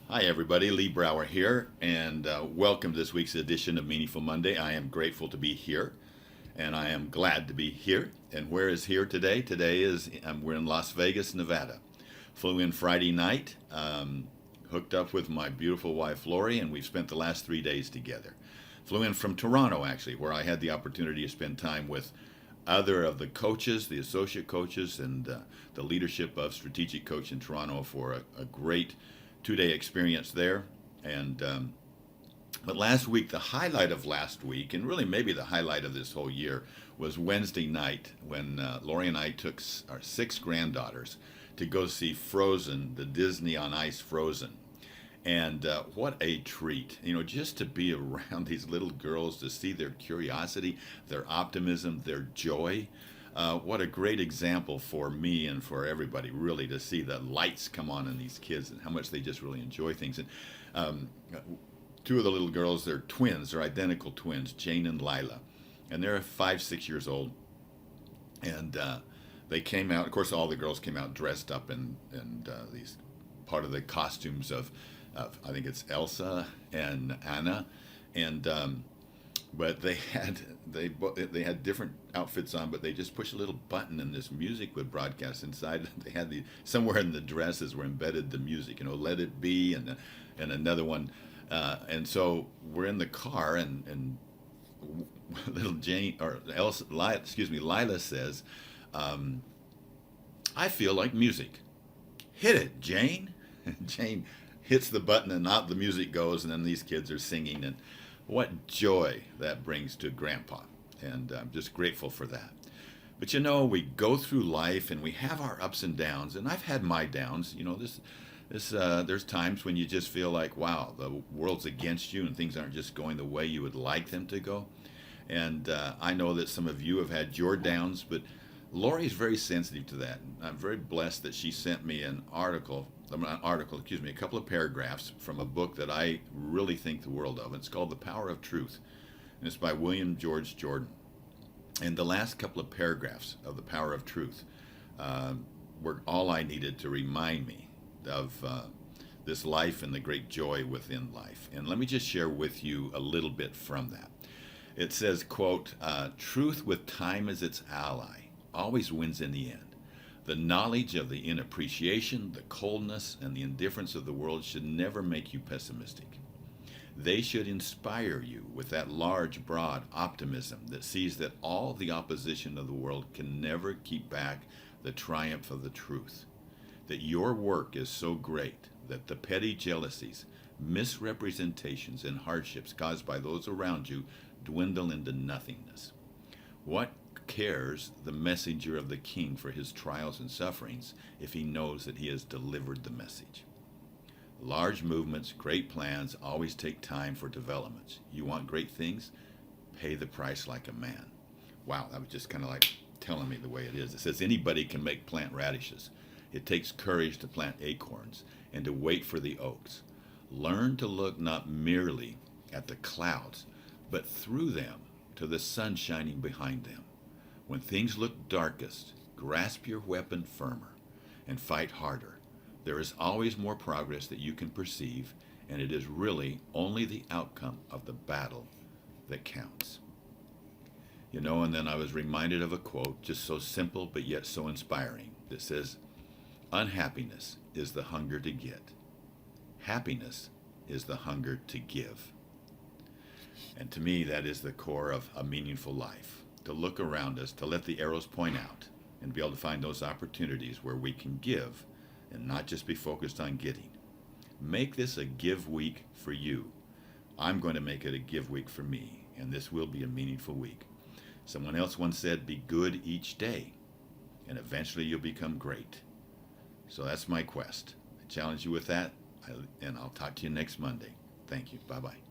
Hi, everybody. Lee Brower here, and welcome to this week's edition of Meaningful Monday. I am grateful to be here, and I am glad to be here. And where is here today? Today is we're in Las Vegas, Nevada. Flew in Friday night, hooked up with my beautiful wife Lori, and we've spent the last 3 days together. Flew in from Toronto, actually, where I had the opportunity to spend time with other of the coaches, the associate coaches, and the leadership of Strategic Coach in Toronto for a great 2 day experience there. And but last week, the highlight of last week, and really maybe the highlight of this whole year, was Wednesday night when Lori and I took our six granddaughters to go see Frozen, the Disney on Ice Frozen. And what a treat, just to be around these little girls, to see their curiosity, their optimism, their joy. What a great example for me and for everybody, really, to see the lights come on in these kids and how much they just really enjoy things. And two of the little girls, they're twins, they're identical twins, Jane and Lila. And they're 5, 6 years old. And they came out, of course, all the girls came out dressed up in these part of the costumes of I think it's Elsa and Anna, and but they had different outfits on, but they just push a little button and this music would broadcast inside. They had somewhere in the dresses were embedded the music, Let It Be, and another one, and so we're in the car and little Jane or Elsa, Lila says, "I feel like music. Hit it, Jane." Jane hits the button and out the music goes, and then these kids are singing, and what joy that brings to Grandpa. And I'm just grateful for that. But we go through life and we have our ups and downs, and I've had my downs. There's times when you just feel like, wow, the world's against you and things aren't just going the way you would like them to go. And I know that some of you have had your downs, but Lori's very sensitive to that. I'm very blessed that she sent me a couple of paragraphs from a book that I really think the world of. It's called The Power of Truth, and it's by William George Jordan. And the last couple of paragraphs of The Power of Truth were all I needed to remind me of this life and the great joy within life. And let me just share with you a little bit from that. It says, quote, "Truth with time as its ally always wins in the end. The knowledge of the inappreciation, the coldness, and the indifference of the world should never make you pessimistic. They should inspire you with that large, broad optimism that sees that all the opposition of the world can never keep back the triumph of the truth. That your work is so great that the petty jealousies, misrepresentations, and hardships caused by those around you dwindle into nothingness. What cares the messenger of the king for his trials and sufferings if he knows that he has delivered the message? Large movements, great plans always take time for developments. You want great things? Pay the price like a man." Wow, that was just kind of like telling me the way it is. It says anybody can plant radishes. It takes courage to plant acorns and to wait for the oaks. Learn to look not merely at the clouds, but through them to the sun shining behind them. When things look darkest, grasp your weapon firmer and fight harder. There is always more progress that you can perceive, and it is really only the outcome of the battle that counts. And then I was reminded of a quote, just so simple but yet so inspiring, that says, "Unhappiness is the hunger to get. Happiness is the hunger to give." And to me, that is the core of a meaningful life. To look around us, to let the arrows point out, and be able to find those opportunities where we can give and not just be focused on getting. Make this a give week for you. I'm going to make it a give week for me, and this will be a meaningful week. Someone else once said, "Be good each day, and eventually you'll become great." So that's my quest. I challenge you with that, and I'll talk to you next Monday. Thank you. Bye-bye.